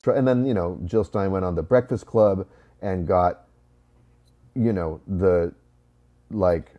And then, you know, Jill Stein went on the Breakfast Club and got, you know, like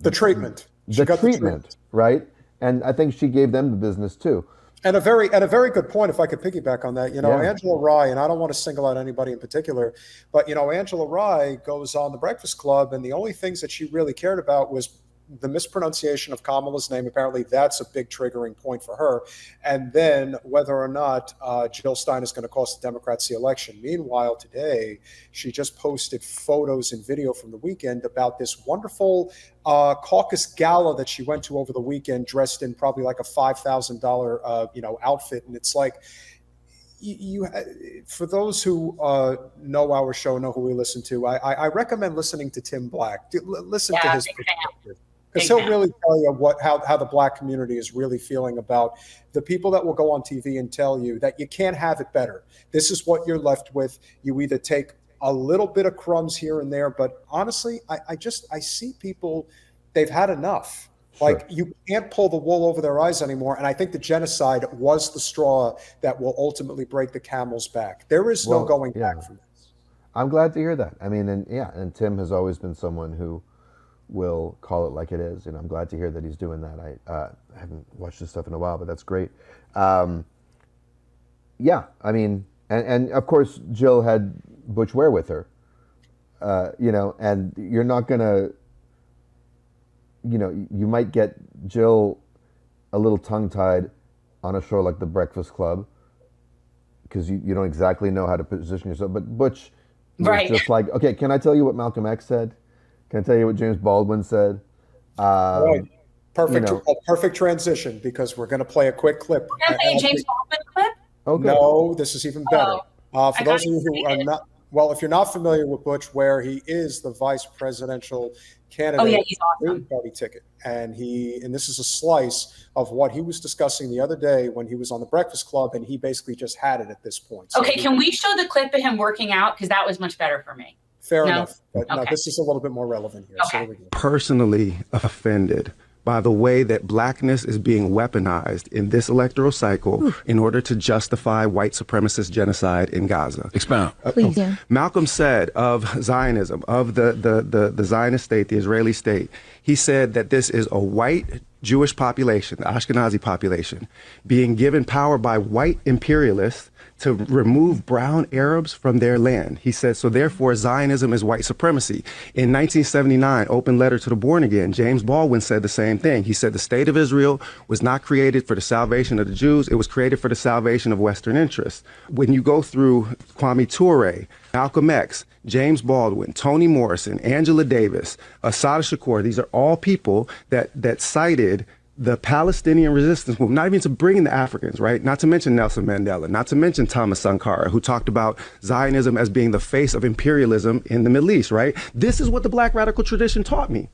the treatment. the treatment, right? And I think she gave them the business too. And a very good point, if I could piggyback on that. You know, Yeah. Angela Rye, and I don't want to single out anybody in particular, but you know, Angela Rye goes on the Breakfast Club, and the only things that she really cared about was the mispronunciation of Kamala's name. Apparently, that's a big triggering point for her. And then whether or not Jill Stein is going to cost the Democrats the election. Meanwhile, today she just posted photos and video from the weekend about this wonderful caucus gala that she went to over the weekend, dressed in probably like a $5,000 outfit, and it's like. For those who know our show, know who we listen to, I recommend listening to Tim Black. Listen to his perspective, because he'll really tell you how the Black community is really feeling about the people that will go on TV and tell you that you can't have it better. This is what you're left with. You either take a little bit of crumbs here and there, but honestly, I see people, they've had enough. Like, you can't pull the wool over their eyes anymore. And I think the genocide was the straw that will ultimately break the camel's back. There is no going back from this. I'm glad to hear that. I mean, and Tim has always been someone who will call it like it is. And I'm glad to hear that he's doing that. I haven't watched this stuff in a while, but that's great. Yeah, I mean, and of course, Jill had Butch Ware with her, and you're not going to, you might get Jill a little tongue-tied on a show like The Breakfast Club because you don't exactly know how to position yourself. But Butch was just like, okay, can I tell you what Malcolm X said? Can I tell you what James Baldwin said? Right. Perfect transition, because we're going to play a quick clip. We're going to play a James Baldwin clip? Okay. No, this is even better. For those of you who are not, well, if you're not familiar with Butch Ware, he is the vice presidential candidate he's awesome. Green Party ticket. And this is a slice of what he was discussing the other day when he was on the Breakfast Club, and he basically just had it at this point. So can we show the clip of him working out? Because that was much better for me. Fair enough. But no, this is a little bit more relevant here. Okay. So here we go. Personally offended by the way that blackness is being weaponized in this electoral cycle in order to justify white supremacist genocide in Gaza. Expound. Please, yeah. Malcolm said of Zionism, of the Zionist state, the Israeli state, he said that this is a white Jewish population, the Ashkenazi population, being given power by white imperialists to remove brown Arabs from their land. He said, so therefore Zionism is white supremacy. In 1979, Open Letter to the Born Again, James Baldwin said the same thing. He said the state of Israel was not created for the salvation of the Jews. It was created for the salvation of Western interests. When you go through Kwame Ture, Malcolm X, James Baldwin, Toni Morrison, Angela Davis, Assata Shakur, these are all people that cited the Palestinian resistance movement, not even to bring in the Africans, right? Not to mention Nelson Mandela, not to mention Thomas Sankara, who talked about Zionism as being the face of imperialism in the Middle East, right? This is what the Black radical tradition taught me.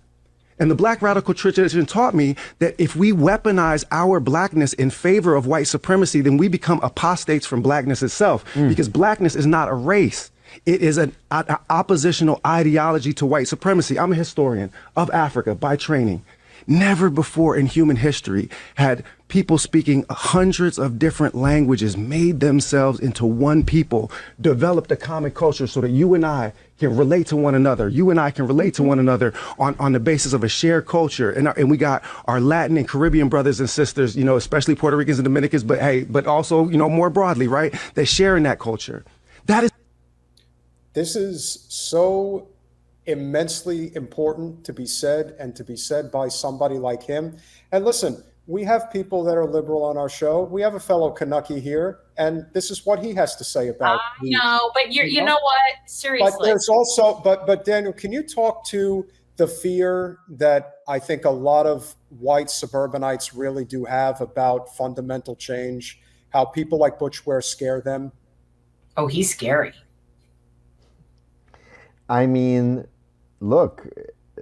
And the Black radical tradition taught me that if we weaponize our blackness in favor of white supremacy, then we become apostates from blackness itself, because blackness is not a race. It is an oppositional ideology to white supremacy. I'm a historian of Africa by training. Never before in human history had people speaking hundreds of different languages made themselves into one people, developed a common culture so that you and I can relate to one another. You and I can relate to one another on the basis of a shared culture. And we got our Latin and Caribbean brothers and sisters, especially Puerto Ricans and Dominicans, but also, more broadly, right? They share in that culture. This is so immensely important to be said, and to be said by somebody like him. And listen, we have people that are liberal on our show. We have a fellow Kanucky here, and this is what he has to say about. I know, but you know what? Seriously. But there's also, but Daniel, can you talk to the fear that I think a lot of white suburbanites really do have about fundamental change? How people like Butch Ware scare them? Oh, he's scary. I mean, look,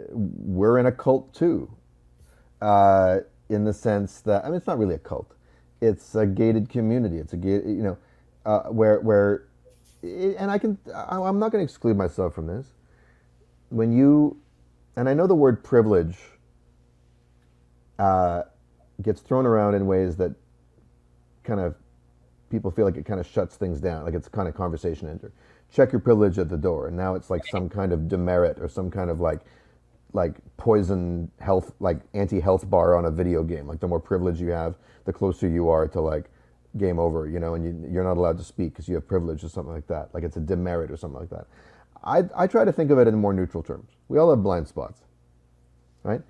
we're in a cult too, in the sense that, it's not really a cult. It's a gated community. It's a gated, where, and I'm not going to exclude myself from this. And I know the word privilege gets thrown around in ways that kind of people feel like it kind of shuts things down, like it's kind of conversation ender. Check your privilege at the door, and now it's like some kind of demerit or some kind of like poison health, like anti-health bar on a video game. Like the more privilege you have, the closer you are to like game over, you know, and you're not allowed to speak because you have privilege or something like that. Like it's a demerit or something like that. I try to think of it in more neutral terms. We all have blind spots, right?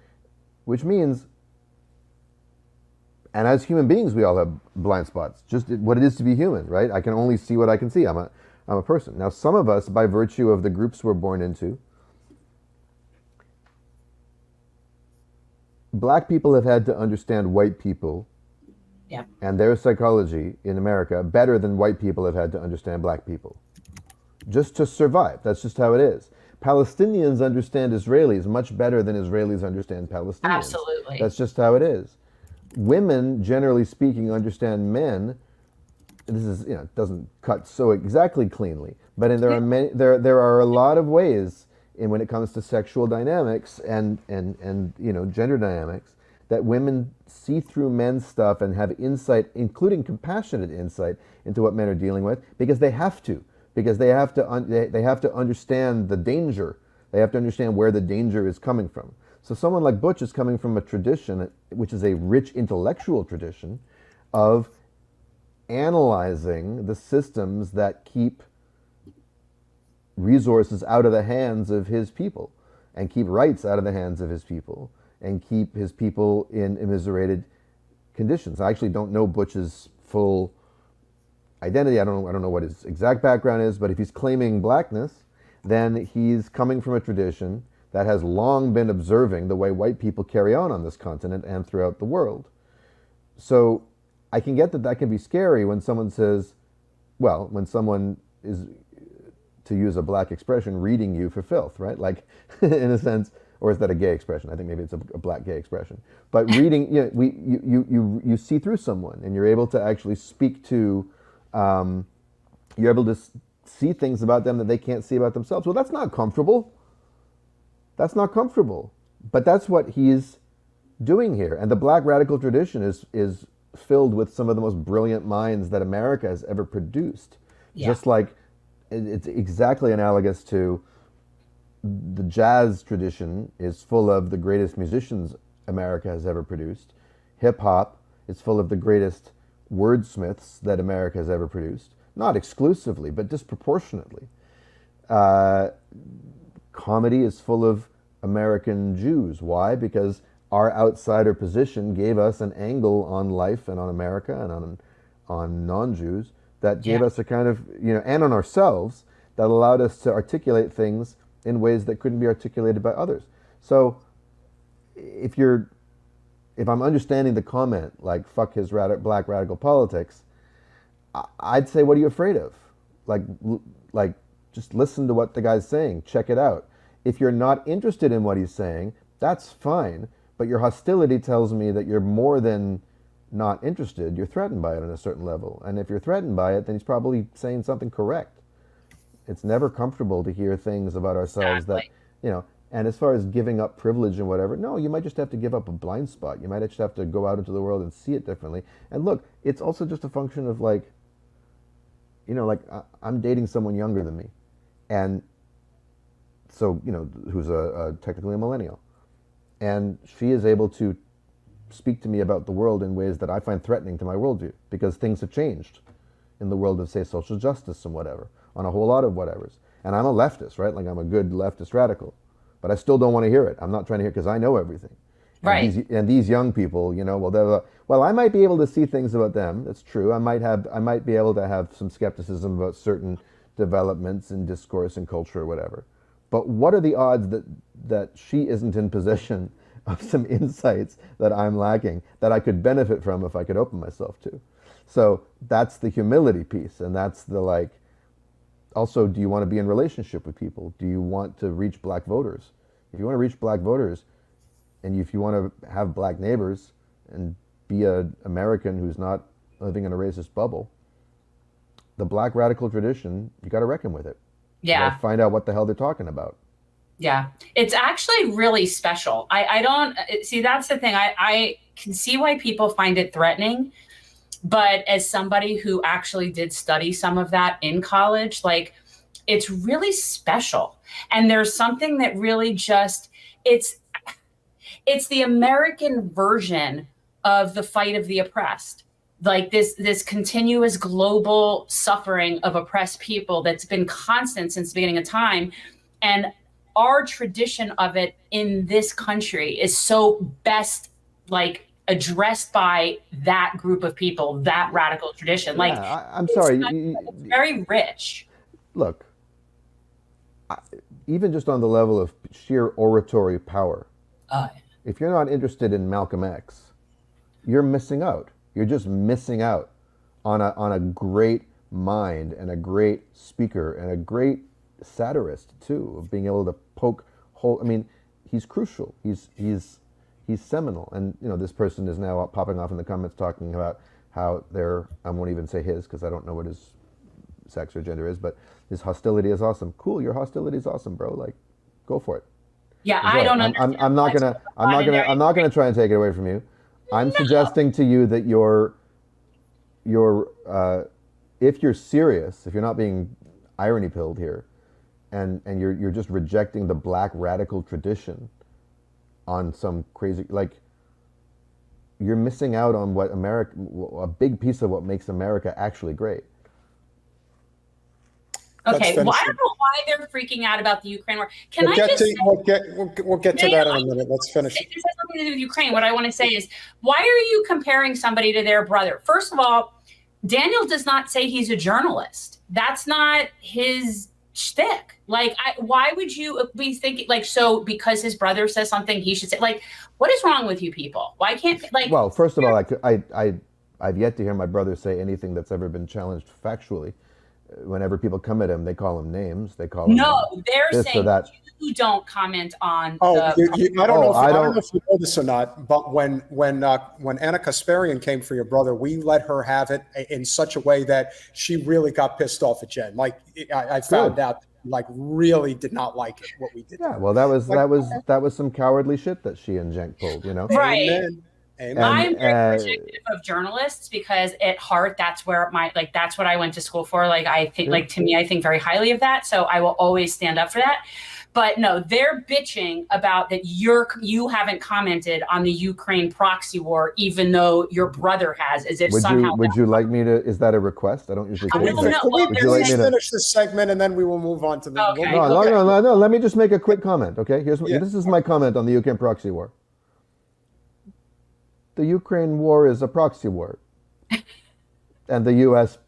Which means, and as human beings, we all have blind spots. Just what it is to be human, right? I can only see what I can see. I'm a person. Now, some of us, by virtue of the groups we're born into, black people have had to understand white people and their psychology in America better than white people have had to understand black people. Just to survive. That's just how it is. Palestinians understand Israelis much better than Israelis understand Palestinians. Absolutely. That's just how it is. Women, generally speaking, understand men. This is, you know, it doesn't cut so exactly cleanly, but there are many, there are a lot of ways in when it comes to sexual dynamics and you know, gender dynamics, that women see through men's stuff and have insight, including compassionate insight, into what men are dealing with, because they have to. Because they have to understand the danger. They have to understand where the danger is coming from. So someone like Butch is coming from a tradition, which is a rich intellectual tradition, of analyzing the systems that keep resources out of the hands of his people, and keep rights out of the hands of his people, and keep his people in immiserated conditions. I actually don't know Butch's full identity. I don't know what his exact background is, but if he's claiming blackness, then he's coming from a tradition that has long been observing the way white people carry on this continent and throughout the world. So I can get that can be scary when someone says, well, when someone is, to use a black expression, reading you for filth, right? Like, in a sense, or is that a gay expression? I think maybe it's a black gay expression. But reading, you know, you see through someone, and you're able to actually speak to, you're able to see things about them that they can't see about themselves. Well, that's not comfortable. That's not comfortable. But that's what he's doing here. And the black radical tradition is filled with some of the most brilliant minds that America has ever produced. Yeah. Just like it's exactly analogous to the jazz tradition is full of the greatest musicians America has ever produced. Hip hop is full of the greatest wordsmiths that America has ever produced. Not exclusively, but disproportionately. Comedy is full of American Jews. Why? Because our outsider position gave us an angle on life and on America and on non-Jews that gave us a kind of, you know, and on ourselves, that allowed us to articulate things in ways that couldn't be articulated by others. So if I'm understanding the comment, like, fuck his black radical politics, I'd say, what are you afraid of? Like, just listen to what the guy's saying. Check it out. If you're not interested in what he's saying, that's fine. But your hostility tells me that you're more than not interested. You're threatened by it on a certain level. And if you're threatened by it, then he's probably saying something correct. It's never comfortable to hear things about ourselves that, you know, and as far as giving up privilege and whatever, no, you might just have to give up a blind spot. You might just have to go out into the world and see it differently. And look, it's also just a function of, like, you know, like, I'm dating someone younger than me. And so, you know, who's technically a millennial. And she is able to speak to me about the world in ways that I find threatening to my worldview, because things have changed in the world of, say, social justice and whatever, on a whole lot of whatevers. And I'm a leftist, right? Like, I'm a good leftist radical. But I still don't want to hear it. I'm not trying to hear it because I know everything. Right. And these young people, you know, well, I might be able to see things about them. That's true. I might be able to have some skepticism about certain developments in discourse and culture or whatever. But what are the odds that she isn't in possession of some insights that I'm lacking that I could benefit from if I could open myself to? So that's the humility piece, and that's the, like, also, do you want to be in relationship with people? Do you want to reach black voters? If you want to reach black voters, and if you want to have black neighbors and be an American who's not living in a racist bubble, the black radical tradition, you got to reckon with it. Yeah. You gotta find out what the hell they're talking about. Yeah. It's actually really special. I don't see, that's the thing. I can see why people find it threatening. But as somebody who actually did study some of that in college, like, it's really special. And there's something that really just, it's the American version of the fight of the oppressed. Like this continuous global suffering of oppressed people that's been constant since the beginning of time. And our tradition of it in this country is so best, like, addressed by that group of people, that radical tradition. Like, I'm sorry. It's very rich. Look, even just on the level of sheer oratory power, if you're not interested in Malcolm X, you're missing out. You're just missing out on a great mind and a great speaker and a great satirist too, of being able to poke hole. I mean, he's crucial. He's seminal. And this person is now popping off in the comments talking about how I won't even say his because I don't know what his sex or gender is, but his hostility is awesome. Cool, your hostility is awesome, bro. Like, go for it. Yeah, I don't understand. I'm not gonna try and take it away from you. I'm suggesting to you that if you're serious, if you're not being irony pilled here, and you're just rejecting the black radical tradition on some crazy, like, you're missing out on what a big piece of what makes America actually great. Okay, well, I don't know why they're freaking out about the Ukraine war. We'll get to that in a minute. Let's finish. This has nothing to do with Ukraine. What I want to say is, why are you comparing somebody to their brother? First of all, Daniel does not say he's a journalist. That's not his shtick. Like, why would you be thinking, like, so because his brother says something, he should say, like, what is wrong with you people? Why can't, like... Well, first of all, I've yet to hear my brother say anything that's ever been challenged factually. Whenever people come at him, they call him names. They call him they're saying you don't comment on. I don't know if you know this or not, but when Anna Kasparian came for your brother, we let her have it in such a way that she really got pissed off at Jen. Like, I found out, like, really did not like it, what we did. Yeah, well, that was some cowardly shit that she and Cenk pulled, Right. Amen. I'm very protective of journalists because at heart, that's where that's what I went to school for. Like, I think, to me, I think very highly of that. So I will always stand up for that. But no, they're bitching about that you haven't commented on the Ukraine proxy war, even though your brother has, as if somehow. Would you like me to? Is that a request? I don't usually. Can we finish this segment and then we will move on to the. Okay. No. Let me just make a quick comment. Okay, this is my comment on the Ukraine proxy war. The Ukraine war is a proxy war, and the U.S.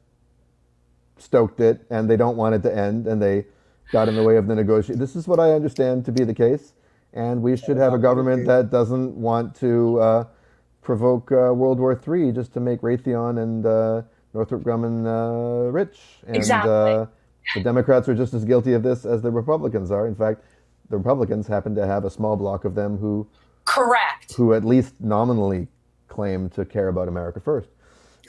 stoked it, and they don't want it to end, and they got in the way of the negotiation. This is what I understand to be the case, and we should have a government that doesn't want to provoke World War III just to make Raytheon and Northrop Grumman rich. And exactly. The Democrats are just as guilty of this as the Republicans are. In fact, the Republicans happen to have a small block of them who at least nominally claim to care about America first.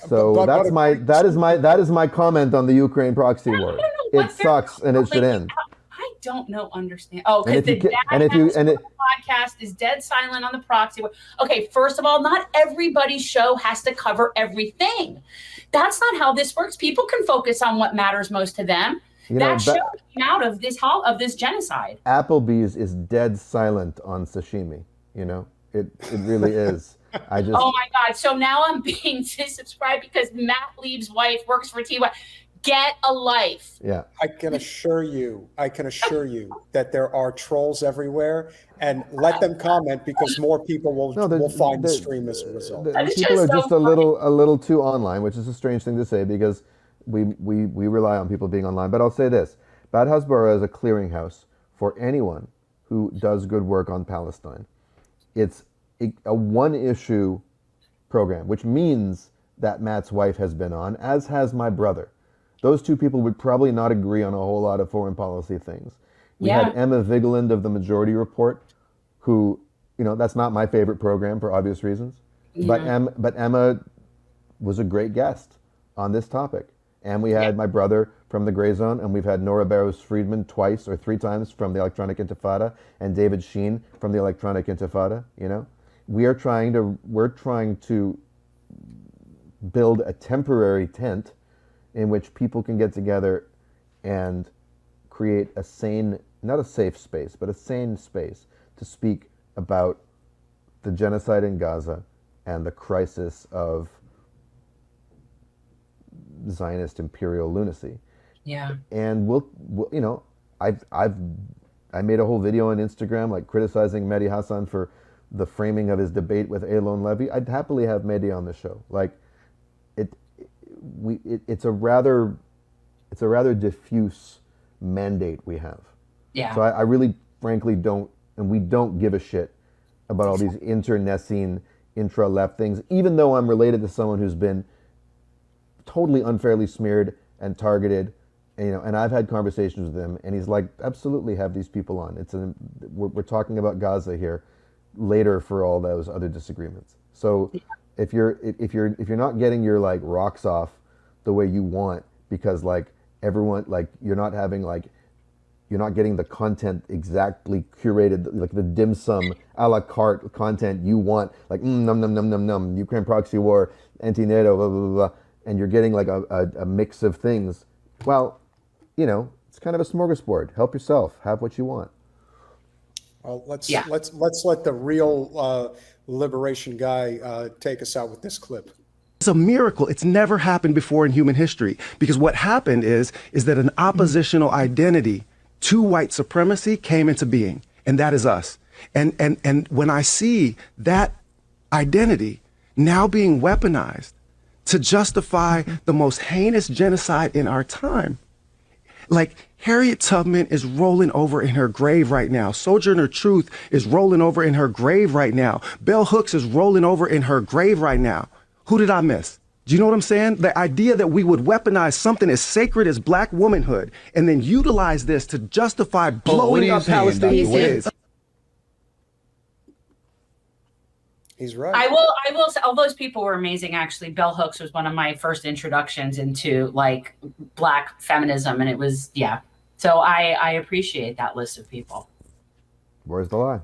So that is my comment on the Ukraine proxy war. It sucks and it should end. I don't understand. Oh, because the podcast is dead silent on the proxy war. Okay, first of all, not everybody's show has to cover everything. That's not how this works. People can focus on what matters most to them. That show came out of this genocide. Applebee's is dead silent on sashimi. It really is. Oh my God. So now I'm being disuscribed because Matt Lieb's wife works for TY. Get a life. Yeah. I can assure you that there are trolls everywhere, and let them comment because more people will find the stream as a result. People are just a little too online, which is a strange thing to say because we rely on people being online. But I'll say this. Bad Hasbara is a clearinghouse for anyone who does good work on Palestine. It's a one-issue program, which means that Matt's wife has been on, as has my brother. Those two people would probably not agree on a whole lot of foreign policy things. We had Emma Vigeland of the Majority Report, who, that's not my favorite program for obvious reasons. Yeah. But Emma was a great guest on this topic. And we had my brother from the Gray Zone, and we've had Nora Barrows-Friedman twice or three times from the Electronic Intifada, and David Sheen from the Electronic Intifada. We're trying to build a temporary tent in which people can get together and create a sane, not a safe space, but a sane space to speak about the genocide in Gaza and the crisis of Zionist imperial lunacy. Yeah. And we'll you know, I made a whole video on Instagram like criticizing Mehdi Hassan for the framing of his debate with Eylon Levy. I'd happily have Mehdi on the show. Like it's a rather diffuse mandate we have. Yeah. So I really frankly don't, and we don't give a shit about all these internecine intra-left things, even though I'm related to someone who's been totally unfairly smeared and targeted, and, you know, and I've had conversations with him, and he's like, absolutely have these people on. We're talking about Gaza here later for all those other disagreements. So if you're not getting your like rocks off the way you want, because like everyone, like you're not getting the content exactly curated, like the dim sum a la carte content you want, like num num num num num, Ukraine proxy war, anti-NATO, blah, blah, blah, blah, and you're getting like a mix of things. Well, you know, it's kind of a smorgasbord. Help yourself. Have what you want. Well, let's let the real liberation guy take us out with this clip. It's a miracle. It's never happened before in human history, because what happened is that an oppositional identity to white supremacy came into being, and that is us. And when I see that identity now being weaponized to justify the most heinous genocide in our time, like Harriet Tubman is rolling over in her grave right now. Sojourner Truth is rolling over in her grave right now. Bell Hooks is rolling over in her grave right now. Who did I miss? Do you know what I'm saying? The idea that we would weaponize something as sacred as black womanhood and then utilize this to justify blowing up Palestinian kids. He's right. I will say, all those people were amazing. Actually, Bell Hooks was one of my first introductions into like black feminism. And it was, yeah. So I appreciate that list of people. Where's the lie?